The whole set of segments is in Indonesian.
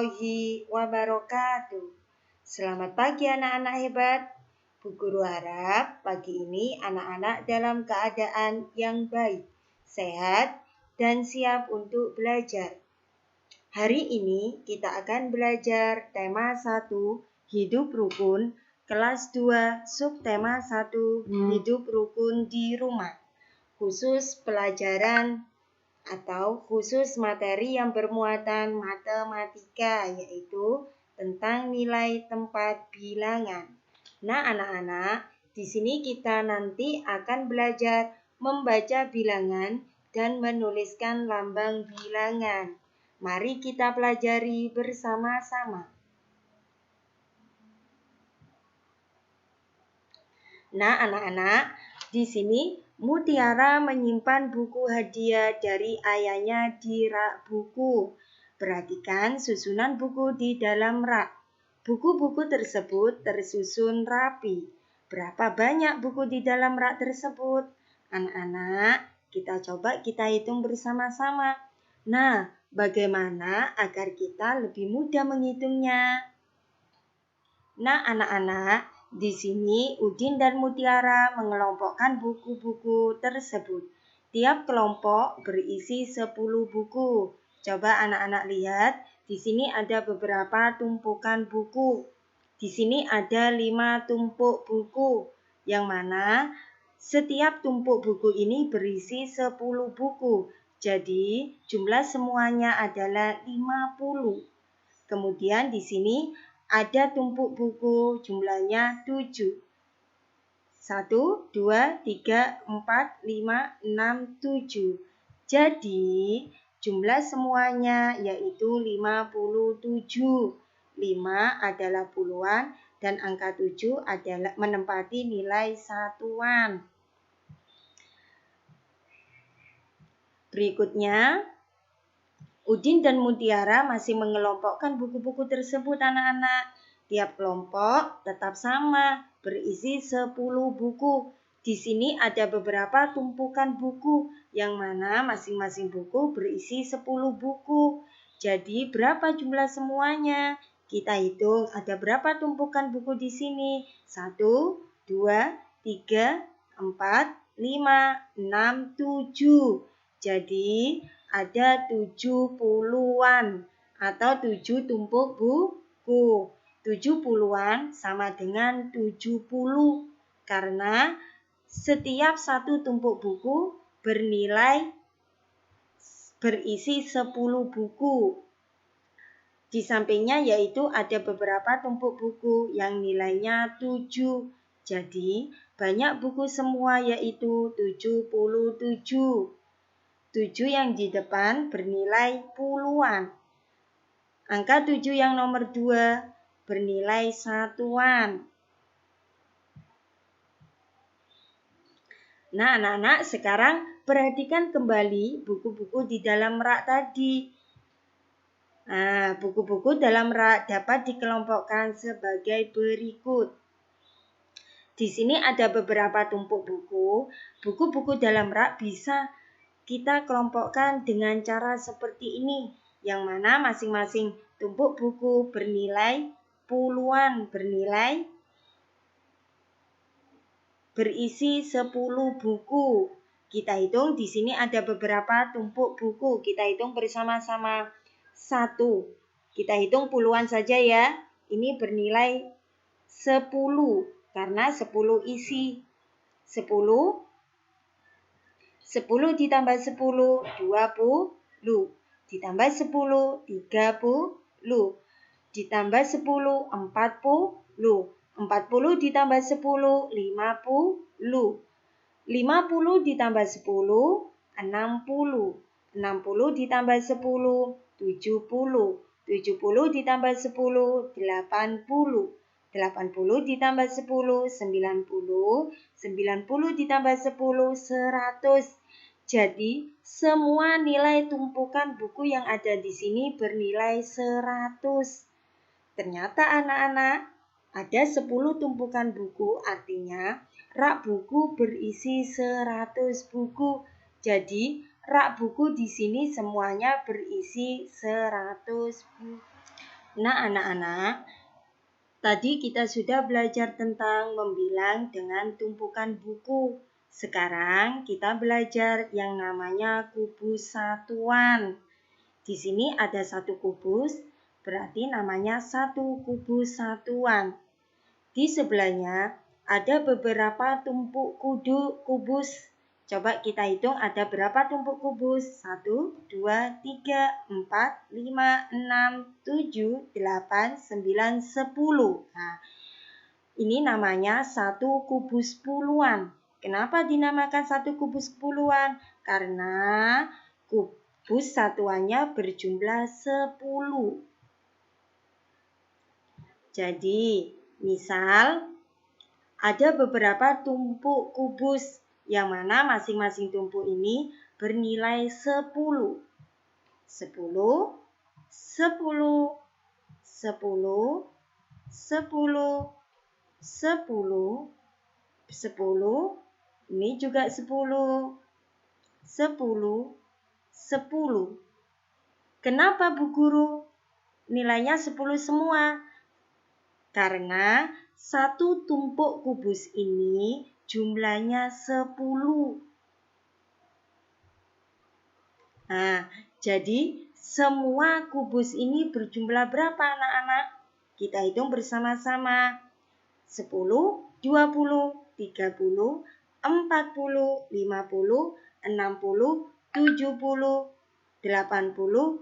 warahmatullahi wabarakatuh. Selamat pagi anak-anak hebat. Bu Guru harap pagi ini anak-anak dalam keadaan yang baik, sehat, dan siap untuk belajar. Hari ini kita akan belajar tema 1, hidup rukun, kelas 2, subtema 1, hidup rukun di rumah. Khusus pelajaran atau khusus materi yang bermuatan matematika, yaitu tentang nilai tempat bilangan. Nah, anak-anak, di sini kita nanti akan belajar membaca bilangan dan menuliskan lambang bilangan. Mari kita pelajari bersama-sama. Nah, anak-anak, di sini Mutiara menyimpan buku hadiah dari ayahnya di rak buku. Perhatikan susunan buku di dalam rak. Buku-buku tersebut tersusun rapi. Berapa banyak buku di dalam rak tersebut? Anak-anak, kita hitung bersama-sama. Nah, bagaimana agar kita lebih mudah menghitungnya? Nah, anak-anak, di sini Udin dan Mutiara mengelompokkan buku-buku tersebut. Tiap kelompok berisi 10 buku. Coba anak-anak lihat, di sini ada beberapa tumpukan buku. Di sini ada 5 tumpuk buku, yang mana setiap tumpuk buku ini berisi 10 buku. Jadi, jumlah semuanya adalah 50. Kemudian di sini ada tumpuk buku jumlahnya 7. 1, 2, 3, 4, 5, 6, 7. Jadi jumlah semuanya yaitu 57. 5 adalah puluhan dan angka 7 adalah menempati nilai satuan. Berikutnya, Udin dan Mutiara masih mengelompokkan buku-buku tersebut, anak-anak. Tiap kelompok tetap sama, berisi 10 buku. Di sini ada beberapa tumpukan buku, yang mana masing-masing buku berisi 10 buku. Jadi, berapa jumlah semuanya? Kita hitung ada berapa tumpukan buku di sini. 1, 2, 3, 4, 5, 6, 7. Jadi, ada 70-an atau 7 tumpuk buku. 70-an sama dengan 70 karena setiap satu tumpuk buku berisi 10 buku. Di sampingnya yaitu ada beberapa tumpuk buku yang nilainya 7. Jadi banyak buku semua yaitu 77. 7 yang di depan bernilai puluhan. Angka 7 yang nomor 2 bernilai satuan. Nah, anak-anak, sekarang perhatikan kembali buku-buku di dalam rak tadi. Nah, buku-buku dalam rak dapat dikelompokkan sebagai berikut. Di sini ada beberapa tumpuk buku. Buku-buku dalam rak bisa kita kelompokkan dengan cara seperti ini, yang mana masing-masing tumpuk buku bernilai puluhan, berisi 10 buku. Kita hitung di sini ada beberapa tumpuk buku. Kita hitung bersama-sama. 1. Kita hitung puluhan saja ya. Ini bernilai 10 karena 10 isi. 10 ditambah 10, 20. Ditambah 10, 30. Ditambah 10, 40. 40 ditambah 10, 50. 50 ditambah 10, 60. 60 ditambah 10, 70. 70 ditambah 10, 80. 80 ditambah 10, 90. 90 ditambah 10, 100. Jadi, semua nilai tumpukan buku yang ada di sini bernilai 100. Ternyata anak-anak, ada 10 tumpukan buku, artinya rak buku berisi 100 buku. Jadi, rak buku di sini semuanya berisi 100 buku. Nah, anak-anak, tadi kita sudah belajar tentang membilang dengan tumpukan buku. Sekarang kita belajar yang namanya kubus satuan. Di sini ada satu kubus, berarti namanya satu kubus satuan. Di sebelahnya ada beberapa tumpuk kubus. Coba kita hitung ada berapa tumpuk kubus? 1, 2, 3, 4, 5, 6, 7, 8, 9, 10. Nah, ini namanya satu kubus puluhan. Kenapa dinamakan satu kubus puluhan? Karena kubus satuannya berjumlah 10. Jadi, misal ada beberapa tumpuk kubus yang mana masing-masing tumpuk ini bernilai 10. 10, 10, 10, 10, 10, 10, ini juga 10, 10, 10. Kenapa Bu Guru nilainya 10 semua? Karena satu tumpuk kubus ini jumlahnya 10. Nah, jadi semua kubus ini berjumlah berapa anak-anak? Kita hitung bersama-sama. 10, 20, 30, 40, 50, 60, 70, 80, 90,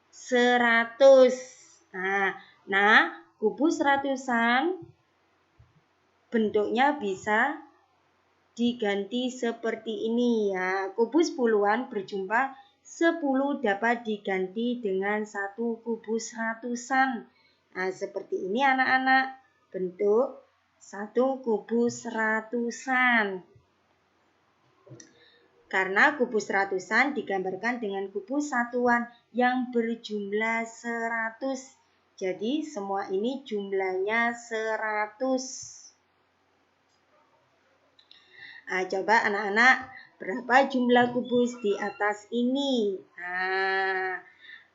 100. Nah, kubus ratusan bentuknya bisa diganti seperti ini ya. Kubus puluhan berjumlah 10 dapat diganti dengan satu kubus ratusan. Nah, seperti ini anak-anak, bentuk satu kubus ratusan. Karena kubus ratusan digambarkan dengan kubus satuan yang berjumlah 100. Jadi semua ini jumlahnya 100. Nah, coba anak-anak, berapa jumlah kubus di atas ini? Nah,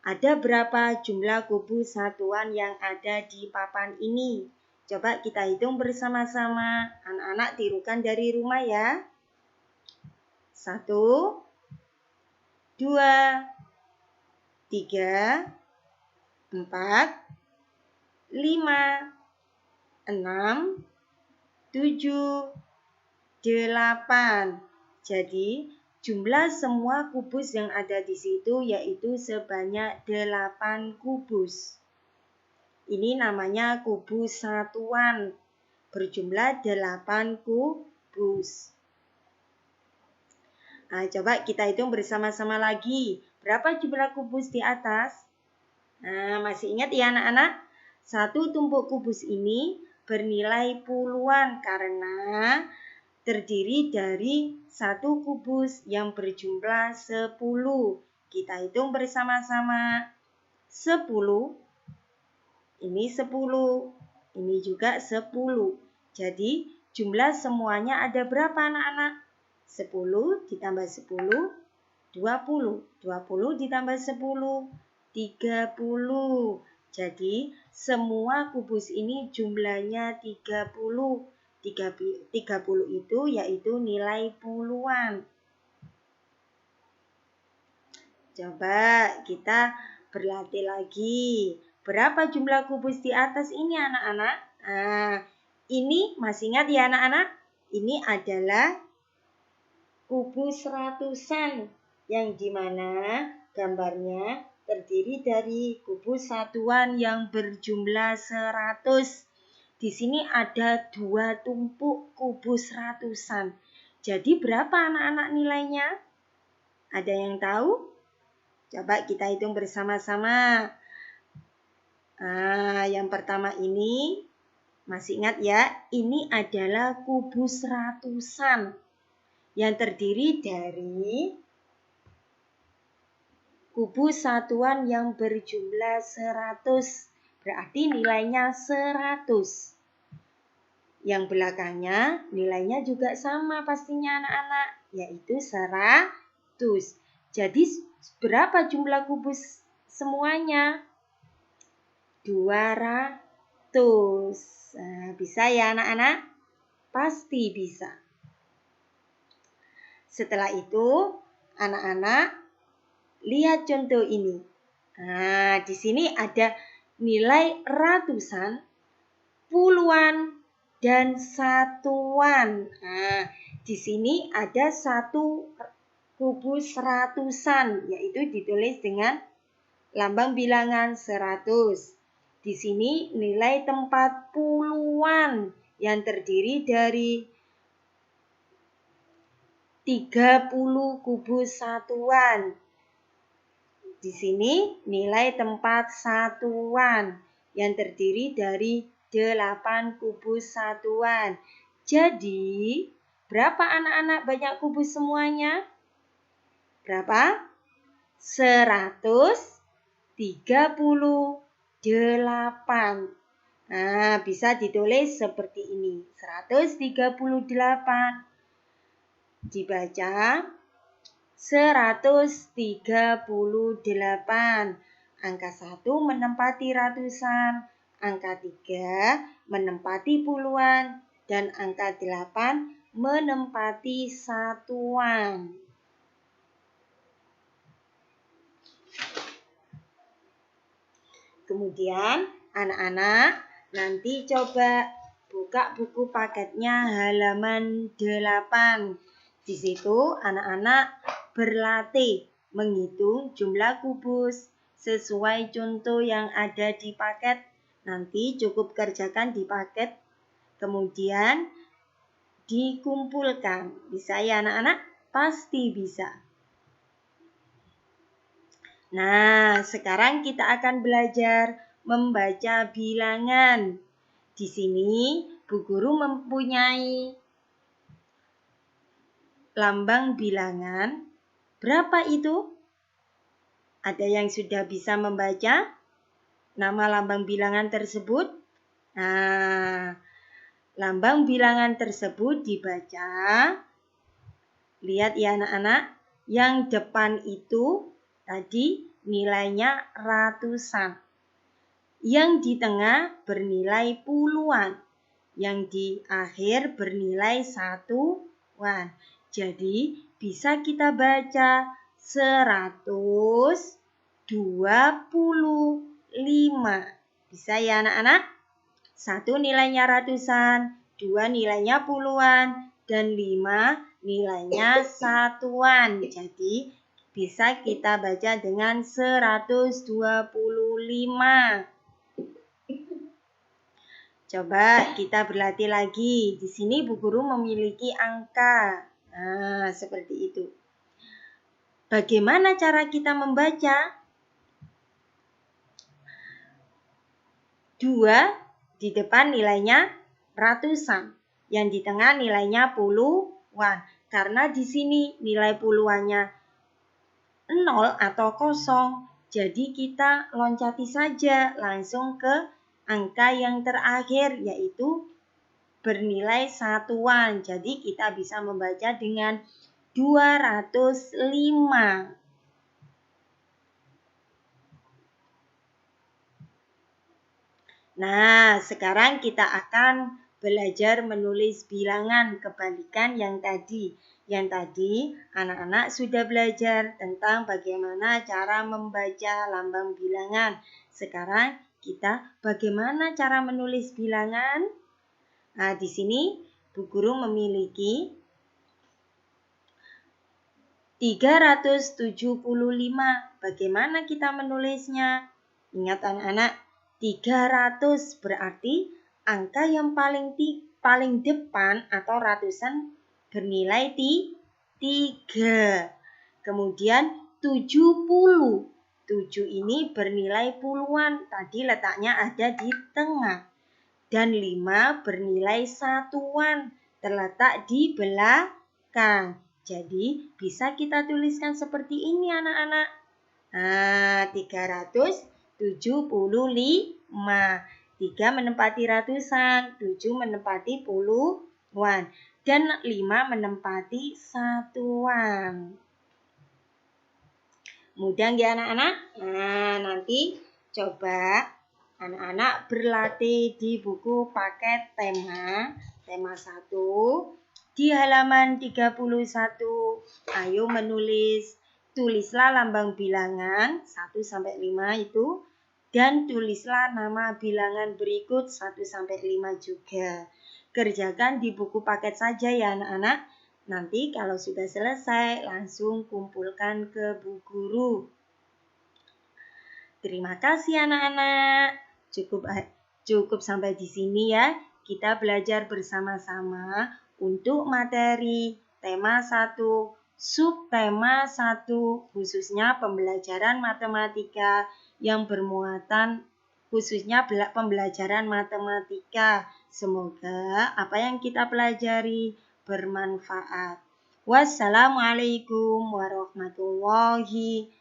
ada berapa jumlah kubus satuan yang ada di papan ini? Coba kita hitung bersama-sama. Anak-anak tirukan dari rumah ya. 1, 2, 3, 4, 5, 6, 7, 8. Jadi, jumlah semua kubus yang ada di situ yaitu sebanyak 8 kubus. Ini namanya kubus satuan, berjumlah 8 kubus. Nah, coba kita hitung bersama-sama lagi. Berapa jumlah kubus di atas? Nah, masih ingat ya anak-anak? Satu tumpuk kubus ini bernilai puluhan karena terdiri dari satu kubus yang berjumlah 10. Kita hitung bersama-sama. 10, ini 10, ini juga 10. Jadi jumlah semuanya ada berapa anak-anak? 10 ditambah 10, 20. 20 ditambah 10, 30. Jadi semua kubus ini jumlahnya 30. 30 itu yaitu nilai puluhan. Coba kita berlatih lagi. Berapa jumlah kubus di atas ini anak-anak? Nah, ini masih ingat ya anak-anak? Ini adalah kubus ratusan yang dimana gambarnya terdiri dari kubus satuan yang berjumlah 100. Di sini ada 2 tumpuk kubus ratusan. Jadi berapa anak-anak nilainya? Ada yang tahu? Coba kita hitung bersama-sama. Yang pertama ini, masih ingat ya? Ini adalah kubus ratusan yang terdiri dari kubus satuan yang berjumlah 100. Berarti nilainya 100. Yang belakangnya nilainya juga sama pastinya anak-anak, yaitu 100. Jadi berapa jumlah kubus semuanya? 200. Nah, bisa ya anak-anak? Pasti bisa. Setelah itu, anak-anak lihat contoh ini. Nah, di sini ada nilai ratusan, puluhan, dan satuan. Nah, di sini ada satu kubus ratusan, yaitu ditulis dengan lambang bilangan 100. Di sini nilai tempat puluhan yang terdiri dari 30 kubus satuan. Di sini nilai tempat satuan yang terdiri dari 8 kubus satuan. Jadi, berapa anak-anak banyak kubus semuanya? Berapa? 138. Nah, bisa ditulis seperti ini. 138. Dibaca 138. Angka 1 menempati ratusan, angka 3 menempati puluhan, dan angka 8 menempati satuan. Kemudian anak-anak nanti coba buka buku paketnya halaman 8. Di situ anak-anak berlatih menghitung jumlah kubus sesuai contoh yang ada di paket. Nanti cukup kerjakan di paket, kemudian dikumpulkan. Bisa ya anak-anak? Pasti bisa. Nah, sekarang kita akan belajar membaca bilangan. Di sini Bu Guru mempunyai lambang bilangan. Berapa itu? Ada yang sudah bisa membaca nama lambang bilangan tersebut? Nah, lambang bilangan tersebut dibaca. Lihat ya anak-anak, yang depan itu tadi nilainya ratusan. Yang di tengah bernilai puluhan. Yang di akhir bernilai satuan. Jadi bisa kita baca 125. Bisa ya anak-anak? 1 nilainya ratusan, 2 nilainya puluhan, dan 5 nilainya satuan. Jadi bisa kita baca dengan 125. Coba kita berlatih lagi. Di sini Bu Guru memiliki angka. Nah, seperti itu. Bagaimana cara kita membaca? 2 di depan nilainya ratusan. Yang di tengah nilainya puluhan. Karena di sini nilai puluhannya 0 atau kosong. Jadi kita loncati saja langsung ke angka yang terakhir, yaitu bernilai satuan. Jadi kita bisa membaca dengan 205. Nah, sekarang kita akan belajar menulis bilangan kebalikan yang tadi. Yang tadi anak-anak sudah belajar tentang bagaimana cara membaca lambang bilangan. Sekarang kita bagaimana cara menulis bilangan? Nah, di sini Bu Guru memiliki 375. Bagaimana kita menulisnya? Ingat anak-anak, 300 berarti angka yang paling depan atau ratusan bernilai 3. Kemudian 70. 7 ini bernilai puluhan. Tadi letaknya ada di tengah. Dan 5 bernilai satuan. Terletak di belakang. Jadi bisa kita tuliskan seperti ini anak-anak. Nah, 375. 3 menempati ratusan, 7 menempati puluhan, dan 5 menempati satuan. Mudah nggih anak-anak? Nah, nanti coba anak-anak berlatih di buku paket tema 1 di halaman 31. Ayo tulislah lambang bilangan 1 sampai 5 itu dan tulislah nama bilangan berikut 1 sampai 5 juga. Kerjakan di buku paket saja ya anak-anak. Nanti kalau sudah selesai, langsung kumpulkan ke bu guru. Terima kasih anak-anak. Cukup sampai di sini ya. Kita belajar bersama-sama untuk materi tema 1, subtema 1, khususnya pembelajaran matematika yang bermuatan khususnya pembelajaran matematika. Semoga apa yang kita pelajari bermanfaat. Wassalamualaikum warahmatullahi